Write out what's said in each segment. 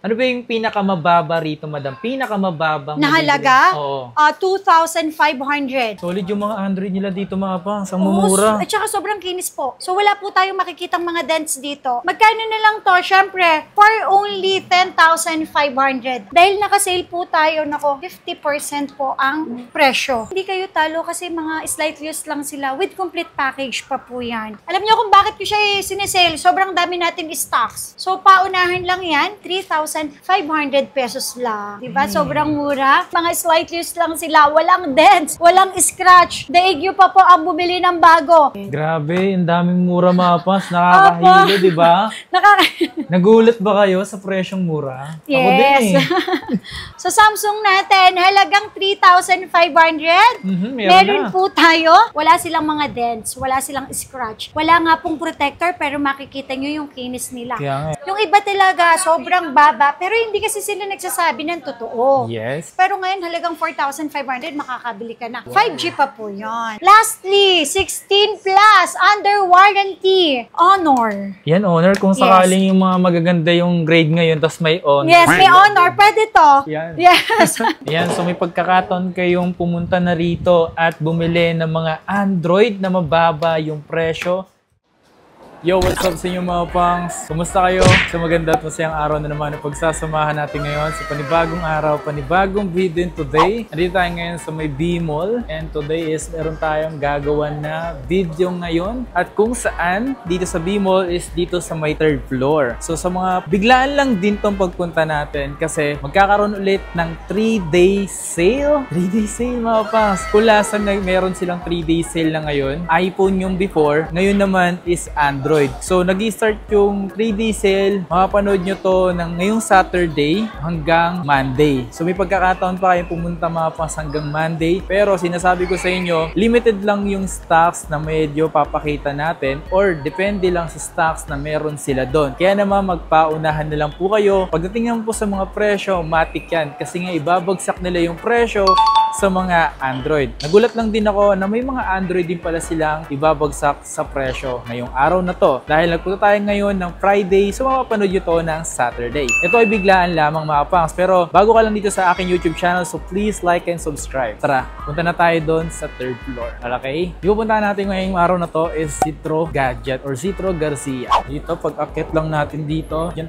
Ano ba yung pinakamababa rito, madam? Pinakamababang Na halaga? Oo. 2,500. Solid yung mga Android nila dito, mga pangs. Ang mumura. At saka sobrang kinis po. So wala po tayong makikitang mga dents dito. Magkano na lang to? Syempre, for only 10,500. Dahil naka-sale po tayo, nako, 50% po ang presyo. Hindi kayo talo kasi mga slight use lang sila with complete package pa po yan. Alam niyo kung bakit ko siya sinesale? Sobrang dami natin stocks. So paunahan lang yan, 3,500 pesos lang. Diba? Sobrang mura. Mga slight use lang sila. Walang dents, walang scratch. Daig nyo pa po ang bumili ng bago. Grabe, ang daming mura, mga pangs. Nakakahilo, di ba? Nagulat ba kayo sa presyong mura? Yes. Ako din eh. Sa Samsung natin, halagang 3,500. Meron na. po tayo. Wala silang mga dents, wala silang scratch. Wala nga pong protector, pero makikita nyo yung kinis nila. Kaya nga. Yung iba talaga, sobrang baba, pero hindi kasi sila nagsasabi ng totoo. Yes. Pero ngayon, halagang 4,500, makakabili ka na. 5G pa po yon. Lastly, 16 plus, under warranty, Honor. Yan, Honor. Kung sakaling yung mga magaganda yung grade ngayon, tapos may Honor. Yes, may Honor. Pwede to. Yan. Yes. Yan, so may pagkakataon kayong pumunta na rito at bumili ng mga Android na mababa yung presyo. Yo, what's up sa inyo, mga pangs? Kumusta kayo? Sa maganda at masayang araw na naman na pagsasamahan natin ngayon sa panibagong araw, panibagong video today. Nandito tayo ngayon sa may B-Mall, and today is meron tayong gagawan na video ngayon at kung saan dito sa B-Mall is dito sa may 3rd floor. So sa mga biglaan lang din tong pagpunta natin kasi magkakaroon ulit ng 3-day sale. 3-day sale, mga pangs. Kulasan na meron silang 3-day sale na ngayon. iPhone yung before, ngayon naman is Android. So, nag-start yung 3-day sale. Makapanood nyo to ng ngayong Saturday hanggang Monday. So, may pagkakataon pa kayong pumunta, mga pangs, hanggang Monday. Pero, sinasabi ko sa inyo, limited lang yung stocks na medyo papakita natin or depende lang sa stocks na meron sila doon. Kaya naman, magpaunahan na lang po kayo. Pagdating naman po sa mga presyo, matik yan. Kasi nga, ibabagsak nila yung presyo sa mga Android. Nagulat lang din ako na may mga Android din pala silang ibabagsak sa presyo ngayong araw na to. Dahil nagpunta tayo ngayon ng Friday, so mapapanood nyo to ng Saturday. Ito ay biglaan lamang, mga pangs. Pero bago ka lang dito sa aking YouTube channel, so please like and subscribe. Tara, punta na tayo doon sa 3rd floor. Okay? Yung pupuntahan natin ngayong araw na to is Citro Gadget or Citro Garcia. Dito, pag akit lang natin dito, dyan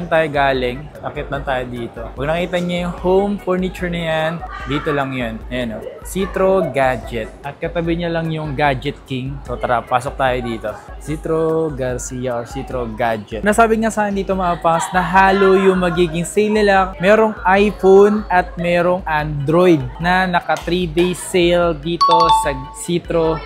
tayo galing. Akit lang tayo dito. Pag nakita nyo yung home furniture na yan, dito lang yun. Ayan o. Citro Gadget. At katabi niya lang yung Gadget King. So tara, pasok tayo dito. Citro Garcia or Citro Gadget. Nasabi nga sa akin dito, mga pangs, na halo yung magiging sale nila. Merong iPhone at merong Android na naka 3-day sale dito sa Citro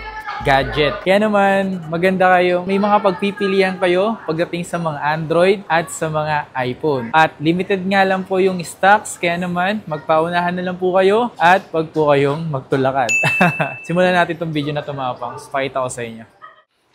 Gadget. Kaya naman, maganda kayo. May mga pagpipilian kayo pagdating sa mga Android at sa mga iPhone. At limited nga lang po yung stocks. Kaya naman, magpaunahan na lang po kayo at wag po kayong magtulakad. Simulan natin itong video na ito, mga pangs. Pakita ko sa inyo.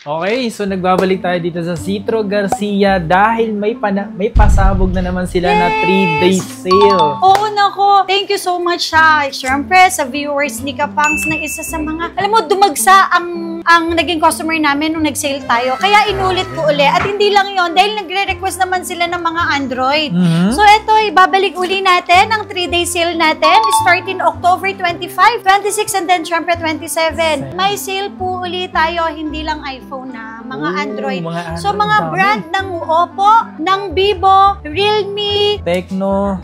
Okay, so nagbabalik tayo dito sa Citro Garcia dahil may pasabog na naman sila na 3-day sale. Oo, nako. Thank you so much syempre sa viewers ni Kapangs na isa sa mga, alam mo, dumagsa ang naging customer namin nung nag-sale tayo. Kaya inulit ko uli. At hindi lang yon dahil nagre-request naman sila ng mga Android. So ito, ibabalik uli natin ang 3-day sale natin starting October 25, 26, and then syempre 27. May sale po uli tayo, hindi lang iPhone na, mga Android. So, mga brand ng Oppo, ng Vivo, Realme, Tecno,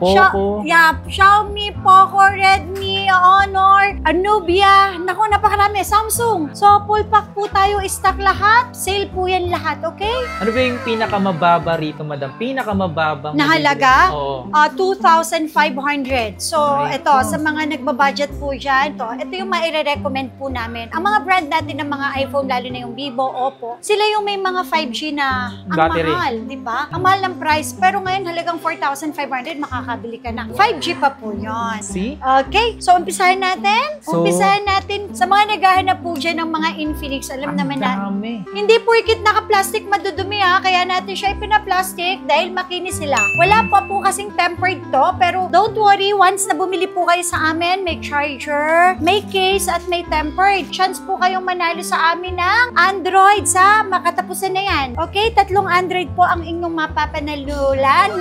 Poco, Xiaomi, Poco, Redmi, Honor, Nubia, naku, napakarami, Samsung. So, full pack po tayo, stock lahat, sale po yan lahat, okay? ano ba yung pinakamababa rito, madam? Pinakamababang Na halaga? Oo. 2,500. So, ito, sa mga nagbabudget po dyan, ito yung maire-recommend po namin. Ang mga brand natin ng mga iPhone, lalo na yung Vivo, Oppo, sila yung may mga 5G na ang Battery. mahal, di ba? Ang mahal ng price. Pero ngayon, halagang 4,500, makakabili makakabili ka ng 5G pa po yun. See? Okay, so umpisahan natin. So, Umpisahan natin sa mga naghahanap po dyan ng mga Infinix. Alam naman na, dami. hindi porkit naka-plastic madudumi ha, kaya natin siya ipina-plastic dahil makinis sila. Wala pa po kasing tempered to, pero don't worry, once na bumili po kayo sa amin, may charger, may case, at may tempered. Chance po kayong manalo sa amin ng Android sa makatapusan na yan. Okay, 3 Android po ang inyong mapapanalunan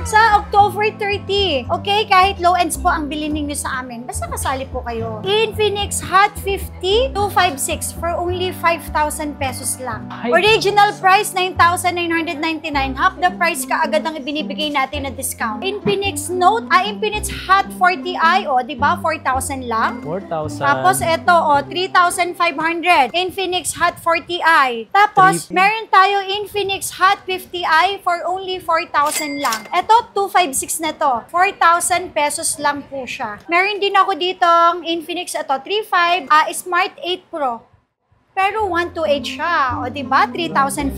sa October 30. Okay, kahit low ends po ang bilhin ninyo sa amin. Basta kasali po kayo. Infinix Hot 50 256 for only 5,000 pesos lang. Original price 9,999. Half the price kaagad ang ibinibigay natin na discount. Infinix Note, Infinix Hot 40i, o, di ba? 4,000 lang. 4,000. Tapos ito, 3,500. Infinix Hot 40i. Tapos, meron tayo Infinix Hot 50i for only 4,000 lang. Ito, 256 na to. 4,000 pesos lang po siya. Meron din ako ditong Infinix, ito, 35, Smart 8 Pro. Pero 128 siya. O, diba? 3,500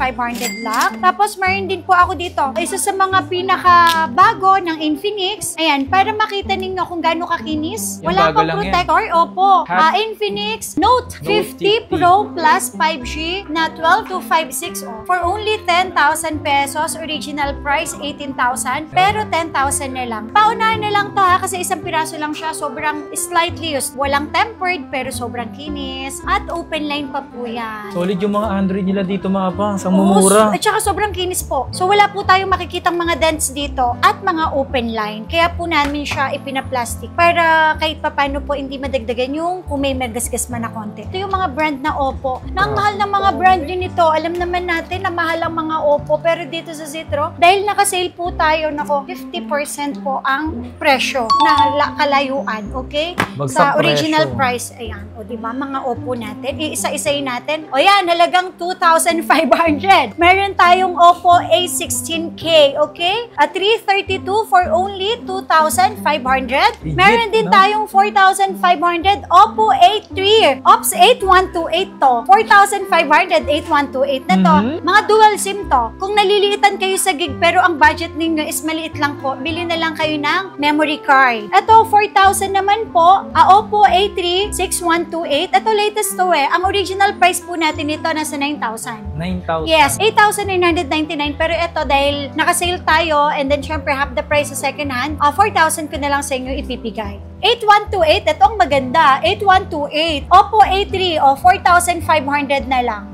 lang. Tapos, meron din po ako dito. Isa sa mga pinaka-bago ng Infinix. Ayan, para makita ninyo kung gaano kakinis. Yung Wala bago pang lang protector. Opo. Infinix Note 50 Pro Plus 5G na 12256. For only 10,000 pesos. Original price, 18,000. Pero 10,000 na lang. Paunahan na lang to ha, kasi isang piraso lang siya. Sobrang slightly used. Walang tempered, pero sobrang kinis. At open line pa po yan. Solid yung mga Android nila dito mga pangs. Ang mumura. At saka sobrang kinis po. So wala po tayong makikitang mga dents dito at mga open line. Kaya po namin siya ipina-plastic para kahit papano po hindi madagdagan yung kung may magasgas man na konti. Ito yung mga brand na Oppo. Na ang mahal ng mga brand yun ito. Alam naman natin na mahal ang mga Oppo. Pero dito sa Zitro, dahil naka-sale po tayo, nako, 50% po ang presyo na kalayuan. Okay? Sa original price. Ayan. O diba, mga Oppo natin. Iisa-isa natin. O yan, halagang 2,500. Meron tayong Oppo A16K, okay? At 332 for only 2,500. Meron din tayong 4,500 Oppo A3. Ops, 8128 to. 4,500, 8128 na to. Mga dual SIM to. Kung naliliitan kayo sa gig pero ang budget ninyo is maliit lang po, bili na lang kayo ng memory card. Ito, 4,000 naman po. Oppo A3, 6128. Ito latest to eh. Ang original price po natin ito nasa 9,000. 9,000? Yes, 8,999. Pero ito dahil nakasale tayo and then syempre half the price sa second hand, 4,000 ko na lang sa inyo ipipigay. 8128, ito ang maganda. 8128. Oppo A3, 4,500 na lang.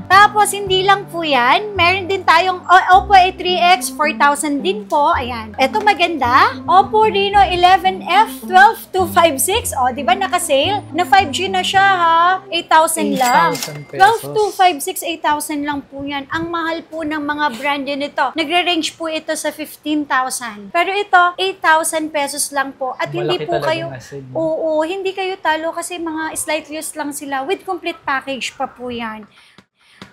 Tapos, hindi lang po yan. Meron din tayong Oppo A3X, 4,000 din po. Ayan. Ito maganda. Oppo Reno 11F 12256. O, di ba naka-sale? Na 5G na siya ha. 8,000 lang. 12256, 8,000 lang po yan. Ang mahal po ng mga brand yun ito. Nagre-range po ito sa 15,000. Pero ito, 8,000 pesos lang po. At hindi po kayo, oo, hindi kayo talo kasi mga slight use lang sila. With complete package pa po yan.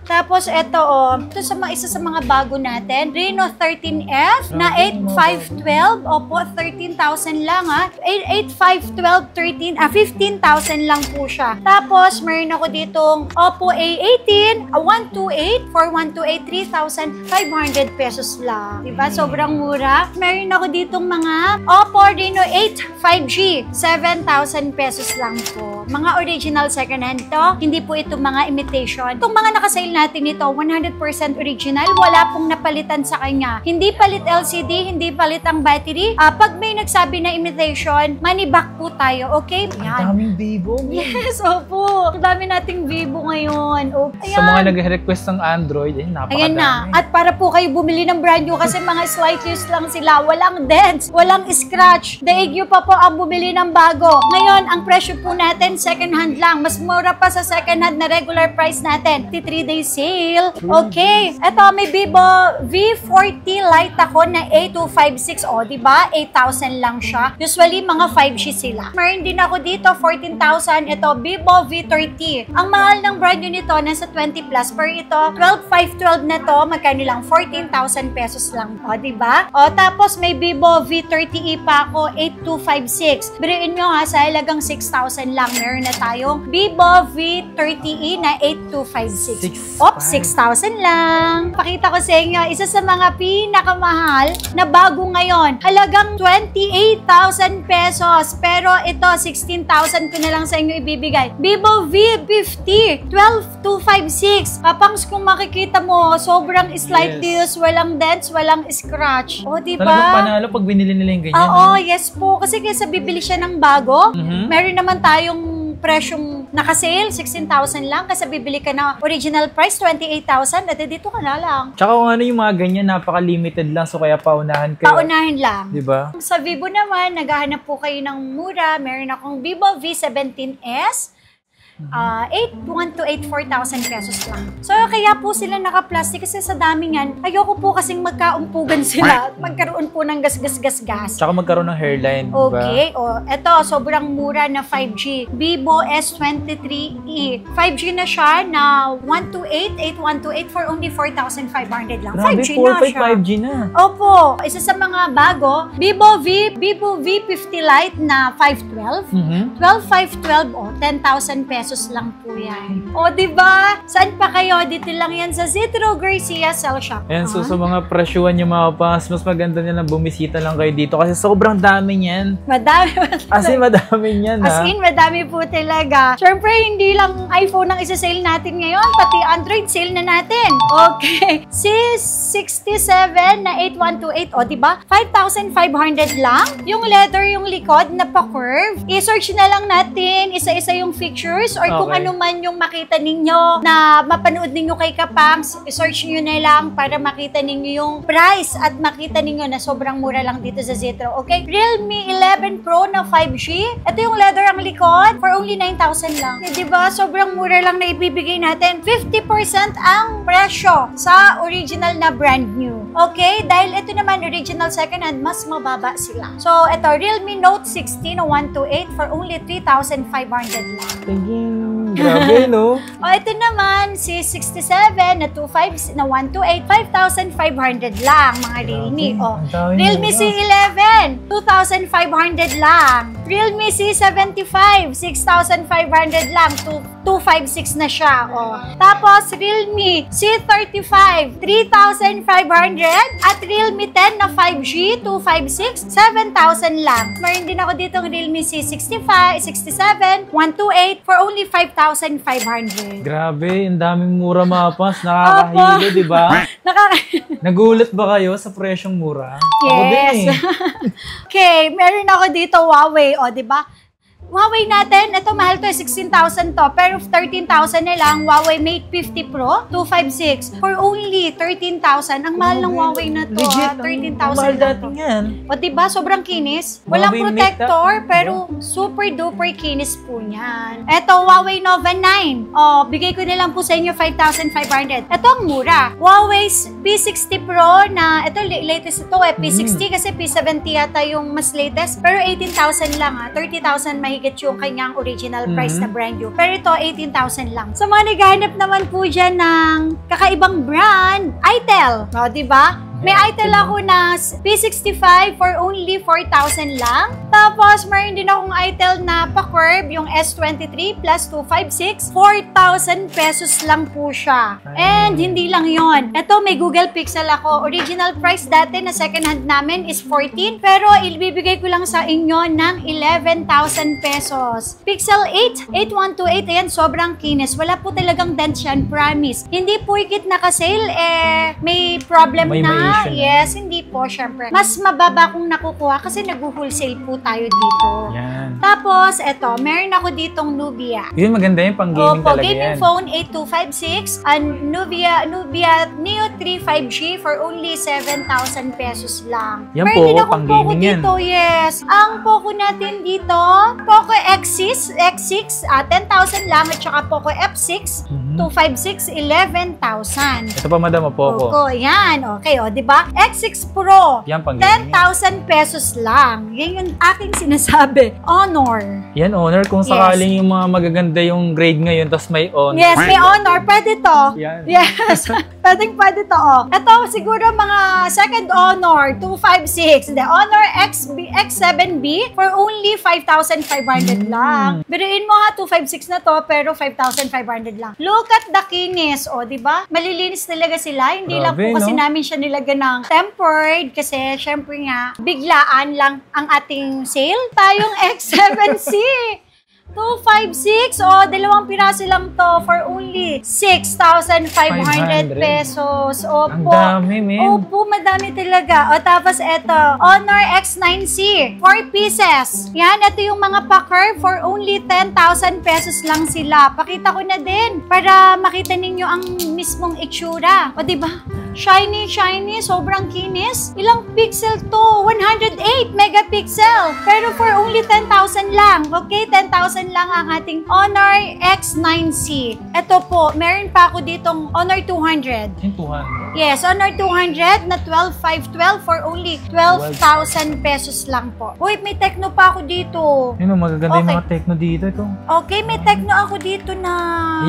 Tapos ito ito sa isa sa mga bago natin, Reno 13F na 8512, opo 13,000 lang ha. 8512 15,000 lang po siya. Tapos meron ako ditong Oppo A18 128 for 128 3,500 pesos lang. Diba? Sobrang mura. Meron ako ditong mga Oppo Reno 8 5G 7,000 pesos lang po. Mga original second hand to. Hindi po ito mga imitation. Itong mga nakasale natin ito, 100% original. Wala pong napalitan sa kanya. Hindi palit LCD, hindi palit ang battery. Pag may nagsabi na imitation, money back po tayo. Okay? Ang daming Vivo. Yes, opo. Ang dami nating Vivo ngayon. Sa mga nag-request ng Android, napakadami. Ayan na. At para po kayo bumili ng brand new kasi mga slight use lang sila. Walang dents, walang scratch. Daig nyo pa po ang bumili ng bago. Ngayon, ang presyo po natin, second hand lang. Mas mura pa sa second hand na regular price natin. 3 days sale. Okay. Ito, may Vivo V40 Lite ako na A256. O, diba? 8,000 lang siya. Usually, mga 5G sila. Meron din ako dito, 14,000. Ito, Vivo V30. Ang mahal ng brand new nito, nasa 20 plus. Pero ito, 12,512 na to, magkano lang? 14,000 pesos lang. O, diba? O, tapos may Vivo V30e pa ako, 8256. Biruin nyo ha, sa halagang 6,000 lang. Meron na tayong Vivo V30e na 8256. Op, 6,000 lang. Pakita ko sa inyo, isa sa mga pinakamahal na bago ngayon. Halagang 28,000 pesos. Pero ito, 16,000 ko na lang sa inyo ibibigay. Vivo V50, 12256. Papangs, kung makikita mo, sobrang slight deals, walang dents, walang scratch. O, diba? Talagang panalo pag binili nila yung ganyan. Oo, yes po. Kasi kaysa bibili siya ng bago, meron naman tayong presyong naka-sale, 16,000 lang. Kasi bibili ka na original price, 28,000. At dito ka na lang. Tsaka kung ano yung mga ganyan, napaka-limited lang. So kaya paunahan kayo. Paunahin lang. Diba? Sa Vivo naman, naghahanap po kayo ng mura. Meron akong Vivo V17s. 8,128 4,000 pesos lang. So, kaya po sila naka-plastic kasi sa dami yan, ayoko po kasing magkaumpugan sila at magkaroon po ng gas-gas-gas-gas. Tsaka magkaroon ng hairline. Okay. O, eto, sobrang mura na 5G. Vivo S23e. 5G na siya na 8128 for only 4,500 lang. Grabe, 5G na siya. 5G na. Opo. Isa sa mga bago, Vivo V50 Lite na 512. 12,512 o 10,000 pesos lang po yan. O, diba? Saan pa kayo? Dito lang yan sa Citro Garcia Cell Shop. Ayan, so sa mga presyuan yung mga pas, mas maganda nila bumisita lang kayo dito kasi sobrang dami niyan. Madami. As in, madami niyan, ha? As in, madami po talaga. Siyempre, hindi lang iPhone ang isa-sale natin ngayon, pati Android sale na natin. Okay. C67 na 8128. O, diba? 5,500 lang. Yung leather, yung likod na pa-curve. I-search na lang natin isa-isa yung features or kung ano man yung makita ninyo na mapanood ninyo kay Kapangs, i-search nyo na lang para makita ninyo yung price at makita ninyo na sobrang mura lang dito sa Zetro. Okay? Realme 11 Pro na 5G. Ito yung leather ang likod for only 9,000 lang. Diba? Sobrang mura lang na ibibigay natin. 50% ang presyo sa original na brand new. Okay? Dahil ito naman original second hand, mas mababa sila. So, ito, Realme Note 16 na 128 for only 3,500 lang. Grabe, no? O, ito naman, si 67 na 128, 5,500 lang, mga Realme. O, Realme C11, 2,500 lang. Realme C75, 6,500 lang. 256 na siya. O. Tapos, Realme C35, 3,500. At Realme 10 na 5G, 256, 7,000 lang. Mayroon din ako dito ng Realme C65, 67, 128 for only 5,500. Grabe, ang daming mura mapas. Nakakahilo, di ba? Nagulat ba kayo sa presyong mura? Yes. Ako din eh. Okay, meron ako dito Huawei, o, di ba? Huawei natin, ito mahal to, 16,000 to. Pero 13,000 na lang, Huawei Mate 50 Pro, 256. For only 13,000. Ang mahal ng Huawei na to. Legit, 13,000 na to. O, diba? Sobrang kinis. Walang Huawei protector, Mate, pero super duper kinis po niyan. Ito, Huawei Nova 9. O, bigay ko na lang po sa inyo 5,500. Ito ang mura. Huawei P60 Pro na, ito latest ito P60 kasi P70 yata yung mas latest. Pero 18,000 lang ha. 30,000 mahigit yung kanyang original price na brand new. Pero ito, 18,000 lang. Sa mga naghahanap naman po dyan ng kakaibang brand, Itel. O, diba? May Itel ako na P65 for only 4,000 lang. Tapos, mayroon din akong Itel na pa-curve, yung S23 plus 256. 4,000 pesos lang po siya. And hindi lang yon. Ito, may Google Pixel ako. Original price dati na second hand namin is 14. Pero, ibibigay ko lang sa inyo ng 11,000 pesos. Pixel 8, 8128. Ayan, sobrang kinis. Wala po talagang dents yan, promise. Hindi po ikit nakasale, may problem na. Yes, hindi po, syempre. Mas mababa kung nakukuha kasi nag-wholesale po tayo dito. Yan. Tapos, eto, meron ako ditong Nubia. Yun, maganda yun, pang-gaming talaga gaming yan. phone 8256 and Nubia Neo 3 5G for only 7,000 pesos lang. Yan meron po, din akong Poco pang-gaming yan. dito, yes. Ang Poco natin dito, Poco X6, 10,000 lang at saka Poco F6, 256, 11,000. Ito pa, madam, Poco. Poco, yan. Okay, o, di ba? X6 Pro, Yan, pang 10,000 pesos lang. Yan yung aking sinasabi. Honor. Yan, Honor. Kung sakaling yung mga magaganda yung grade ngayon, tapos may Honor. Yes, may Honor. Pwede to. Yan. Yes. Pwede to, oh. Ito, siguro mga second Honor, 256. The Honor X7B for only 5,500 lang. Biruin mo ha, 256 na to, pero 5,500 lang. Look at the kinis, oh, di ba? Malilinis talaga sila. Hindi lang Grabe, po kasi no? namin siya nilagyan ng tempered kasi syempre nga, biglaan lang ang ating sale. Tayong X7C. 256, dalawang piraso lang to for only 6,500 pesos. Opo. Ang dami, men. Opo, madami talaga. O, tapos eto, Honor X9C, 4 pieces. Yan, ito yung mga packer for only 10,000 pesos lang sila. Pakita ko na din para makita ninyo ang mismong itsura. O, diba? Shiny, sobrang kinis. Ilang pixel to? 108 megapixel. Pero for only 10,000 lang. Okay, 10,000 lang ang ating Honor X9C. Ito po, meron pa ako ditong Honor 200. Yung 200. Yes, Honor 200 na 12,512 for only 12,000 pesos lang po. Wait, may Tecno pa ako dito. Yun, magaganda yung Okay. mga Tecno dito. Ito. Okay, may Tecno ako dito na...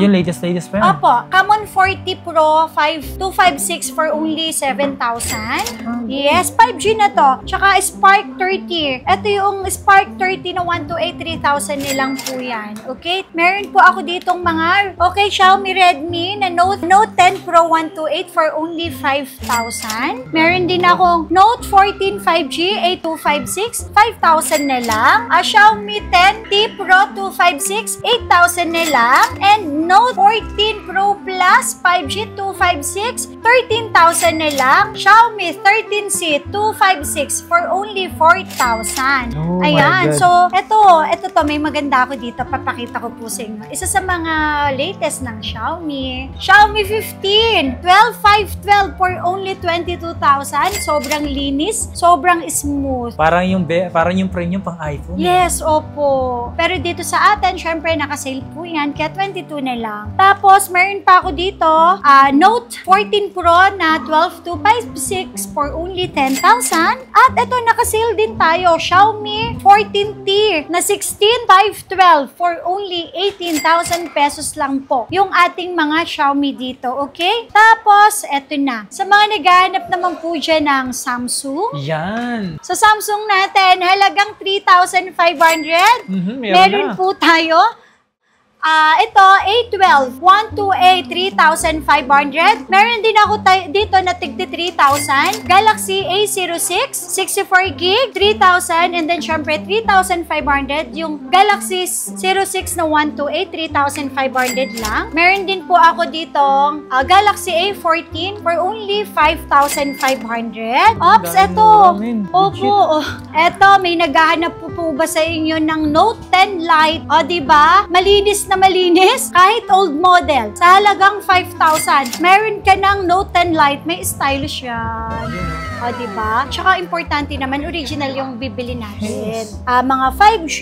Yung latest pa yan. Opo, Camon 40 Pro 256 for only 7,000. Yes, 5G na to. Tsaka Spark 30. Ito yung Spark 30 na 128, 3,000 nilang po yan. Okay? Meron po ako ditong mga, Xiaomi Redmi na Note 10 Pro 128 for only 5,000. Meron din akong Note 14 5G A256, 5,000 na lang. Xiaomi 10T Pro 256, 8,000 na lang. And Note 14 Pro Plus 5G 256, 13,000 na lang. Xiaomi 13C 256 for only 4,000. Oh my Ayan. God. So, ito to, may maganda ako dito. Papakita ko po sa inyo. Isa sa mga latest ng Xiaomi. Xiaomi 15, 12,512 for only 22,000. Sobrang linis, sobrang smooth. Parang yung premium pang iPhone. Yes, opo. Pero dito sa atin, syempre, nakasale po yan. Kaya 22 na lang. Tapos, meron pa ako dito, Note 14 Pro na 12,256 for only 10,000. At ito, nakasale din tayo. Xiaomi 14T na 16,512 for only 18,000 pesos lang po. Yung ating mga Xiaomi dito, okay? Tapos, eto na. Sa mga naghahanap naman po dyan ng Samsung, Yan. sa Samsung natin, halagang 3,500. Meron na. po tayo. Ito, A12, 128, 3,500. Meron din ako dito na tigti 3,000. Galaxy A06, 64GB, 3,000. And then, syempre, 3,500. Yung Galaxy 06 na 128, 3,500 lang. Meron din po ako dito, Galaxy A14 for only 5,500. Ops, ito. Opo. Ito, may naghahanap po ba sa inyo ng Note 10 Lite? O, diba? Malinis na malinis, kahit old model, sa halagang 5,000. Meron ka ng Note 10 Lite, may stylish yan. O, diba? Tsaka importante naman, original yung bibili natin. Mga 5G,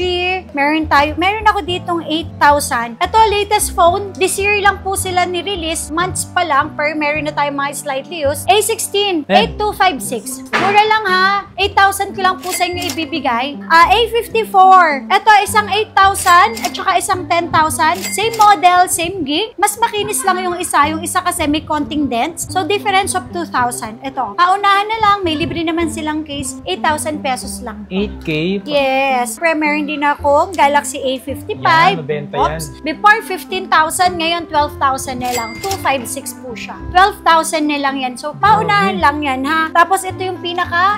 meron ako ditong 8,000. Ito, latest phone, this year lang po sila ni-release, months pa lang, pero meron na tayo mga slightly used. A16, 8256. Mura lang ha, 8,000 ko lang po sa inyo ibibigay. A54, ito, isang 8,000 at saka isang 10,000. Same model, same gig. Mas makinis lang yung isa kasi may konting dents. So, difference of 2,000. Ito, paunahan na lang, may libre naman silang case, 8,000 pesos lang. 8K? Yes. Premier din ako, Galaxy A55. Yan, mabenta yan. Before 15,000, ngayon 12,000 na lang. 256 po siya. 12,000 na lang yan. So, paunahan lang yan ha. Tapos, ito yung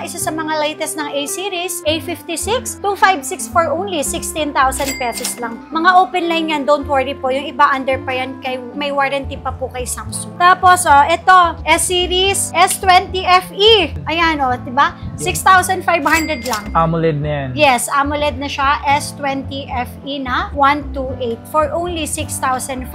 isa sa mga latest ng A-series, A56, 256 for only 16,000 pesos lang. Mga open line yan, don't worry po. Yung iba under pa yan, may warranty pa po kay Samsung. Tapos, ito, S-series, S20 FE. Ayan, diba? 6,500 lang. AMOLED na yan. Yes, AMOLED na siya, S20 FE na 128 for only 6,500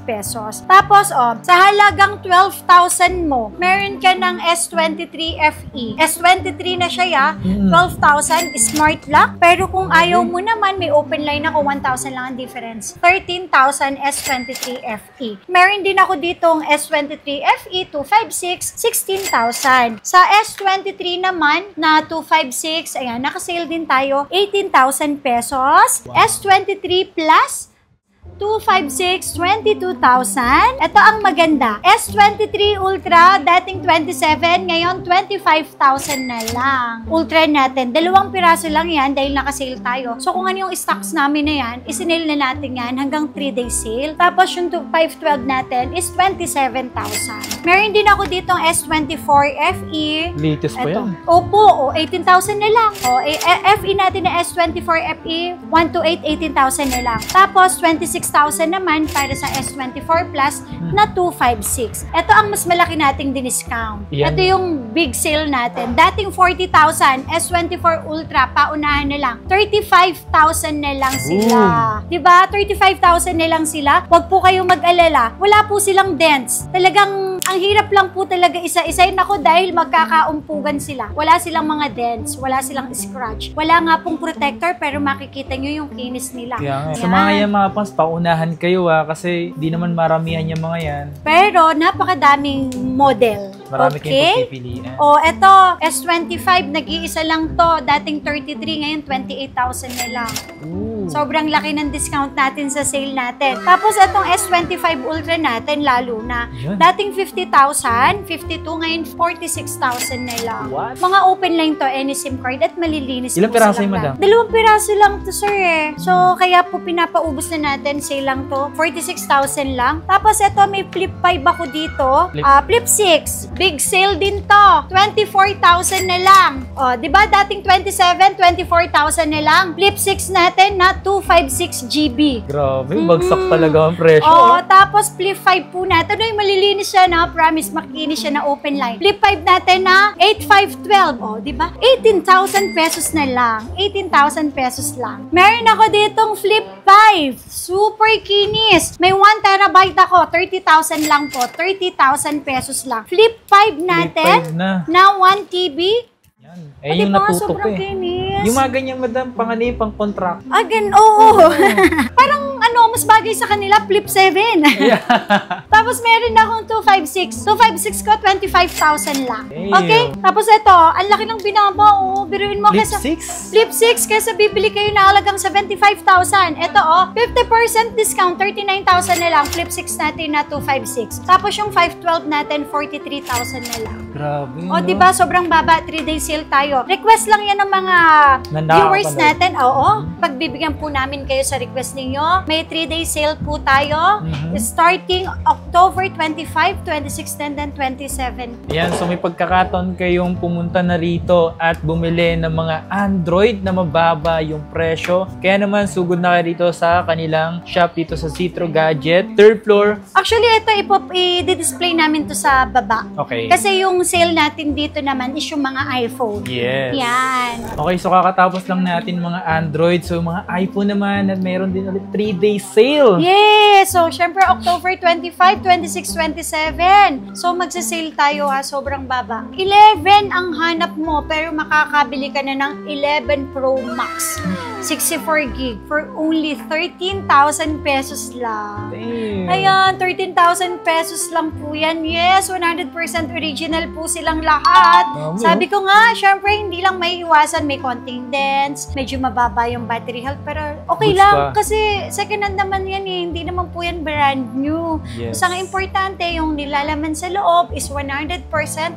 pesos. Tapos, sa halagang 12,000 mo, meron ka ng S23 FE. S23 na siya, 12,000 smart lock. Pero kung ayaw mo naman, may open line ako, 1,000 lang ang difference. 13,000 S23 FE. Meron din ako ditong S23 FE 256, 16,000. Sa S23 naman na 256, ayan, nakasale din tayo, 18,000 pesos. Wow. S23 Plus, 256, 22,000. Ito ang maganda. S23 Ultra, dating 27, ngayon 25,000 na lang. Ultra natin. 2 piraso lang yan dahil nakasale tayo. So kung ano yung stocks namin na yan, isinale na natin yan hanggang 3-day sale. Tapos yung 512 natin is 27,000. Meron din ako ditong S24 FE. Latest pa yan. Opo, 18,000 na lang. FE natin na S24 FE, 128, 18,000 na lang. Tapos 26,000 naman para sa S24 Plus na 256. Ito ang mas malaki nating diniscount. Yan. Ito yung big sale natin. Dating 40,000, S24 Ultra, paunahan na lang. 35,000 na lang sila. Diba? 35,000 na lang sila. Huwag po kayong mag-alala. Wala po silang dents. Talagang ang hirap lang po talaga isa-isayin ako dahil magkakaumpugan sila. Wala silang mga dents, wala silang scratch. Wala nga pong protector pero makikita nyo yung kinis nila. Sa mga yan mga pans, paunahan kayo kasi di naman maramihan yung mga yan. Pero napakadaming model. Marami kayong pagpipilian. Eto, S25, nag-iisa lang to. Dating 33, ngayon 28,000 na lang. Sobrang laki ng discount natin sa sale natin. Tapos itong S25 Ultra natin, lalo na. Yun. Dating 50,000, 52, ngayon 46,000 na lang. What? Mga open line to, any SIM card at malilinis. Ilang po piraso silang yung madam? lahat. 2 piraso lang to, sir So, kaya po pinapaubos na natin. Sale lang to. 46,000 lang. Tapos ito, may Flip 5 ako dito. Flip 6. Big sale din to. 24,000 na lang. Diba dating 27, 24,000 na lang. Flip 6 natin na 256 GB. Grabe, bagsak talaga ang presyo. Tapos Flip 5 po natin. Malilinis siya na. Promise, makikinis siya na open line. Flip 5 natin na 8512. Diba? 18,000 pesos na lang. 18,000 pesos lang. Meron ako ditong Flip 5. Super kinis. May 1 terabyte ako. 30,000 lang po. 30,000 pesos lang. Flip 5 natin Flip 5 na 1 TB. Yan. Yung natutok sobrang kinis. Yung mga ganyan, madam, pang contract. Oo. Parang mas bagay sa kanila, Flip 7. Yeah. Tapos meron na akong 256. 256 ko, 25,000 lang. Okay? Damn. Tapos ito, ang laki ng binaba, biruin mo Flip kesa... 6? Flip 6, kaysa bibili kayo na halagang 75,000. Ito 50% discount, 39,000 na lang. Flip 6 natin na 256. Tapos yung 512 natin, 43,000 na lang. Grabe, Diba? Sobrang baba, 3-day sale tayo. Request lang yan ng mga viewers natin. Pagbibigyan po namin kayo sa request ninyo. May 3-day sale po tayo. Starting October 25, 26, and then 27. Yan, so may pagkakataon kayong pumunta na rito at bumili ng mga Android na mababa yung presyo. Kaya naman, sugod na kayo rito sa kanilang shop dito sa Citro Gadget, 3rd floor. Actually, ito i-display namin to sa baba. Okay. Kasi yung sale natin dito naman is yung mga iPhone. Yes. Yan. Okay, so kakatapos lang natin mga Android. So, mga iPhone naman at mayroon din ulit 3-day sale. Yes! So, syempre, October 25, 26, 27. So, magsasale tayo sobrang baba. 11 ang hanap mo, pero makakabili ka na ng 11 Pro Max. 64 gig for only 13,000 pesos lang. Damn. Ayan, 13,000 pesos lang po yan. Yes, 100% original po silang lahat. Sabi ko nga, syempre, hindi lang may iwasan. May konting dents, medyo mababa yung battery health, pero okay Goods lang. pa. Kasi second hand naman yan Hindi naman po yan brand new. Yes. Ang importante, yung nilalaman sa loob is 100%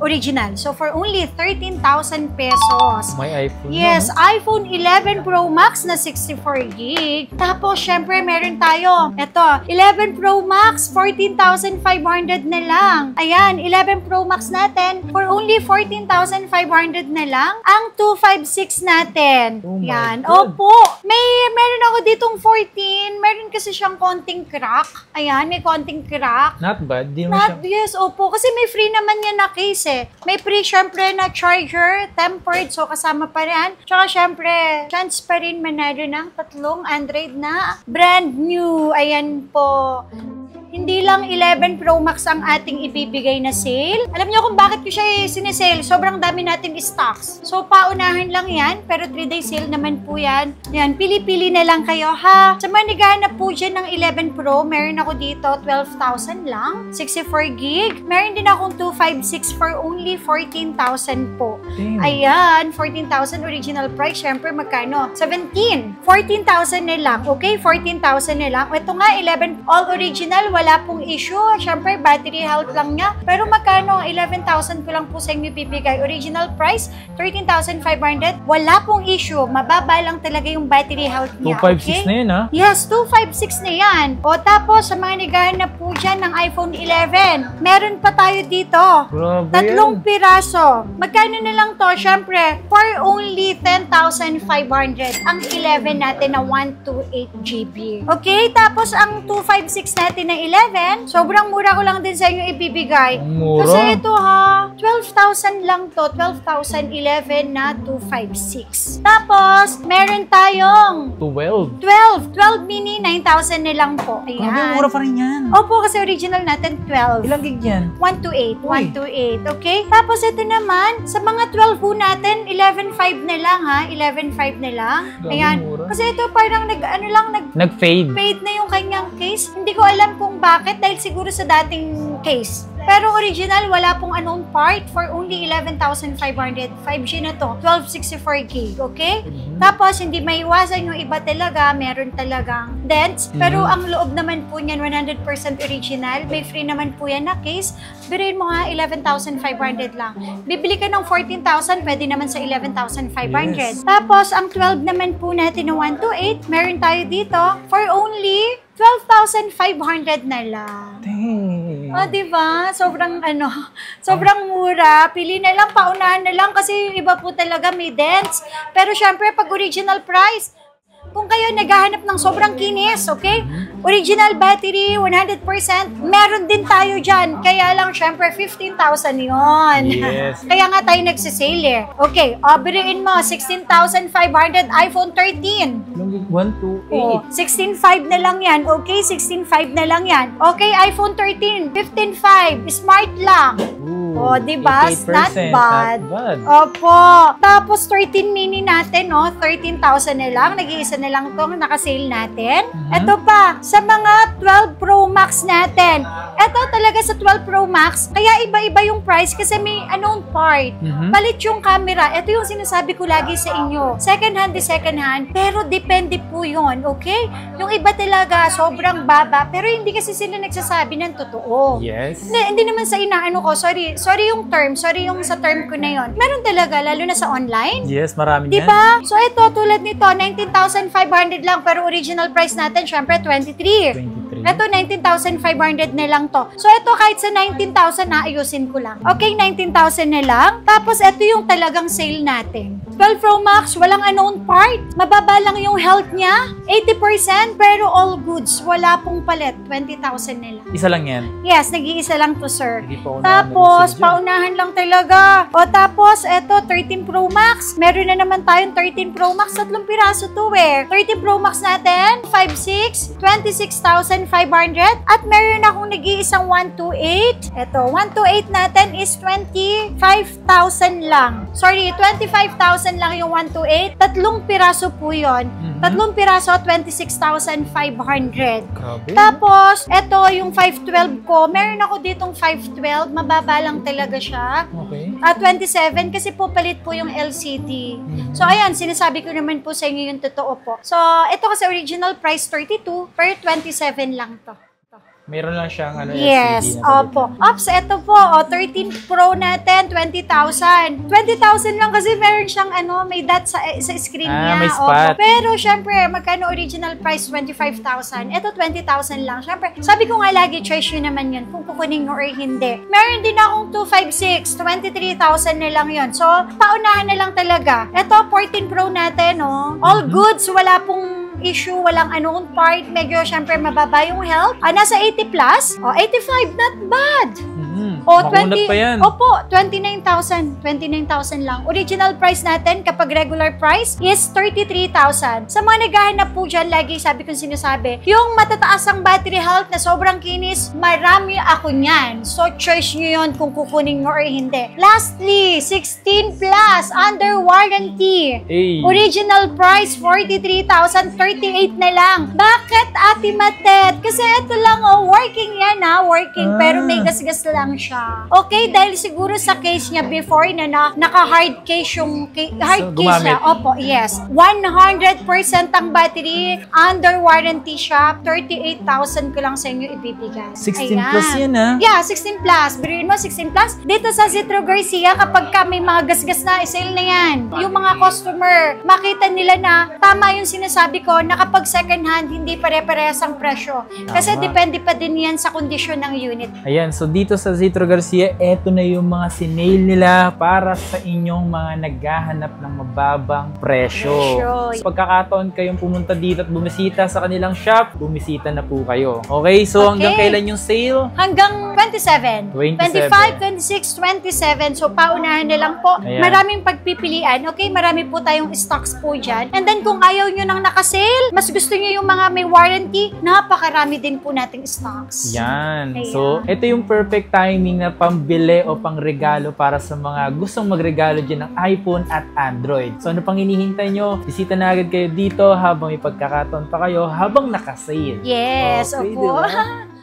original. So, for only 13,000 pesos. May iPhone. Yes, iPhone 11 Pro Max na 64 gig. Tapos, syempre, meron tayo. Ito, 11 Pro Max, 14,500 na lang. Ayan, 11 Pro Max natin, for only 14,500 na lang. Ang 256 natin. Oh my Yan. God. Opo, Meron ako ditong 14. Meron kasi siyang konting crack. Ayan, may konting crack. Not bad. Di naman siya... Yes, opo. Kasi may free naman yan na case eh. May free, syempre, na charger, tempered, so kasama pa rin. Tsaka, syempre, chance pa rin manalo ng 3 Android na brand new. Ayan po. Hindi lang 11 Pro Max ang ating ibibigay na sale. Alam niyo kung bakit ko siya sinesale? Sobrang dami nating stocks. So, paunahan lang yan, pero 3-day sale naman po yan. Yan, pili-pili na lang kayo, ha? Sa mga naghahanap po dyan ng 11 Pro, meron ako dito 12,000 lang, 64 gig. Meron din akong 256 for only 14,000 po. Damn. Ayan, 14,000 original price. Siyempre, magkano? 17. 14,000 na lang, okay? 14,000 na lang. Ito nga, 11 all original, wala pong issue. Siyempre, battery health lang niya. Pero magkano? 11,000 ko lang po sa inyo bibigay. Original price, 13,500. Wala pong issue. Mababa lang talaga yung battery health niya. 256 okay? na yun, ha? Yes, 256 na yan. O tapos, sa mga naghahanap po dyan ng iPhone 11, meron pa tayo dito. Grabe 3 yan. piraso. Magkano na lang to? Siyempre, for only 10,500. Ang 11 natin na 128 GB. Okay? Tapos, ang 256 natin na 11, sobrang mura ko lang din sa inyo ibibigay. Mura. Kasi ito ha, 12,000 lang to. 12,011 na 256. Tapos, meron tayong 12 mini, 9,000 na lang po. Grabe, Ayan. mura pa rin yan. Opo, kasi original natin 12. Ilang gig yan? 128. Uy. 128. Okay? Tapos ito naman, sa mga 12 po natin, 11.5 na lang ha. 11.5 na lang. Grabe, Ayan. mura. Kasi ito parang Nag-fade. fade na yung kanyang case. Hindi ko alam kung bakit dahil siguro sa dating case. Pero original, wala pong anong part for only 11,500. 5G na to. 1264 gig, okay? Tapos, hindi maiwasan yung iba talaga. Meron talagang dents. Pero ang loob naman po niyan, 100% original. May free naman po yan na case. Biruin mo nga, 11,500 lang. Bibili ka ng 14,000, pwede naman sa 11,500. Yes. Tapos, ang 12 naman po natin na 128, meron tayo dito for only 12,500 na lang. Dang. O, diba? Sobrang mura. Pili na lang, paunahan na lang kasi yung iba po talaga may dents. Pero syempre, pag original price, kung kayo naghahanap ng sobrang kinis, okay? Original battery, 100%, meron din tayo dyan. Kaya lang, syempre, 15,000 yun. Yes. Kaya nga tayo nagsisale eh. Okay, biriin mo, 16,500 iPhone 13. Ilang gig? 128. Oh, 16.5 na lang yan. Okay, 16.5 na lang yan. Okay, iPhone 13, 15.5. Smart lang. Ooh, Oh, diba? 88%. Not bad. Not bad. Opo. Tapos, 13 mini natin, no? 13,000 na lang. Nag-iisa na lang itong nakasale natin. Ito pa, sa mga 12 Pro Max natin. Ito talaga sa 12 Pro Max, kaya iba-iba yung price kasi may unknown part. Palit yung camera. Ito yung sinasabi ko lagi sa inyo. Second hand is second hand, pero depende po yun, okay? Yung iba talaga, sobrang baba, pero hindi kasi sila nagsasabi ng totoo. Yes. Hindi naman sa inaano ko, sorry yung term, sorry yung sa term ko na yon. Meron talaga, lalo na sa online. Yes, marami yan. Diba? So ito, tulad nito, 19,500 lang, pero original price natin, syempre, 23. 23. Ito, 19,500 na lang to. So ito, kahit sa 19,000, naayusin ko lang. Okay, 19,000 na lang. Tapos, ito yung talagang sale natin. 12 Pro Max, walang unknown part. Mababa lang yung health niya, 80%, pero all goods. Wala pong palit, 20,000 na lang. Isa lang yan. Yes, nag-iisa lang to, sir. Hindi pa ako Tapos, nakakasale dyan. paunahan lang talaga. O tapos, eto, 13 Pro Max. Meron na naman tayong 13 Pro Max. 3 piraso to eh. 13 Pro Max natin, 5.6, 26,500. At meron akong nag-iisang 128. Eto, 128 natin is 25,000 lang. Sorry, 25,000 lang yung 128. 3 piraso po yun. 3 piraso, 26,500. Grabe. Tapos, eto, yung 512 ko, meron ako ditong 512, mababa lang talaga siya. Okay. At 27, kasi po palit po yung LCD. So, ayan, sinasabi ko naman po sa inyo yung totoo po. So, ito kasi original price 32, pero 27 lang to. Meron lang siyang Yes, LCD na opo. Ops, ito po, 13 Pro natin, 20,000. 20,000 lang kasi meron siyang may dot sa screen niya. may spot. Opo. Pero syempre, magkano original price? 25,000. Ito 20,000 lang. Syempre, sabi ko nga lagi, choice nyo naman yun kung kukunin nyo or hindi. Meron din akong 256, 23,000 na lang yun. So, paunahan na lang talaga. Ito, 14 Pro natin, all goods, wala pong issue, walang anong part, medyo syempre mababa yung health. Nasa 80 plus, 85, not bad. Makunat pa yan. Opo, 29,000. 29,000 lang. Original price natin kapag regular price is 33,000. Sa mga naghahanap po dyan, lagi sabi kong sinasabi, yung matataas ang battery health na sobrang kinis, marami ako niyan. So, choice nyo yun kung kukunin nyo or hindi. Lastly, 16 plus, under warranty. Hey. Original price, 43,000, 38 na lang. Bakit, Ate Matet? Kasi ito lang, working yan working, pero may gasgas lang siya. Okay, dahil siguro sa case niya before na naka-hard case yung hard case siya. Opo, yes. 100% ang battery, under warranty siya, 38,000 ko lang sa inyo ibibigay. 16 plus yan Yeah, 16 plus. Biruin mo, 16 plus. Dito sa Zitro Garcia, kapag may mga gasgas na, sale na yan. Yung mga customer, makita nila na tama yung sinasabi ko na kapag second hand, hindi pare-parehas ang presyo. Kasi depende pa din yan sa kondisyon ng unit. Ayan, so dito sa Zitro Garcia, eto na yung mga sinail nila para sa inyong mga naghahanap ng mababang presyo. So, pagkakataon kayong pumunta dito at bumisita sa kanilang shop, bumisita na po kayo. Okay, so hanggang kailan yung sale? Hanggang 27. 25, 26, 27. So, paunahan na lang po. Ayan. Maraming pagpipilian. Okay, marami po tayong stocks po dyan. And then, kung ayaw nyo nang nakasale, mas gusto nyo yung mga may warranty, napakarami din po nating stocks. Yan. Ayan. So, ito yung perfect timing na pambili o pangregalo para sa mga gustong magregalo dyan ng iPhone at Android. So, ano pang hinihintay nyo? Bisita na agad kayo dito habang may pagkakataon pa kayo habang nakasale. Yes, Okay, opo. diba?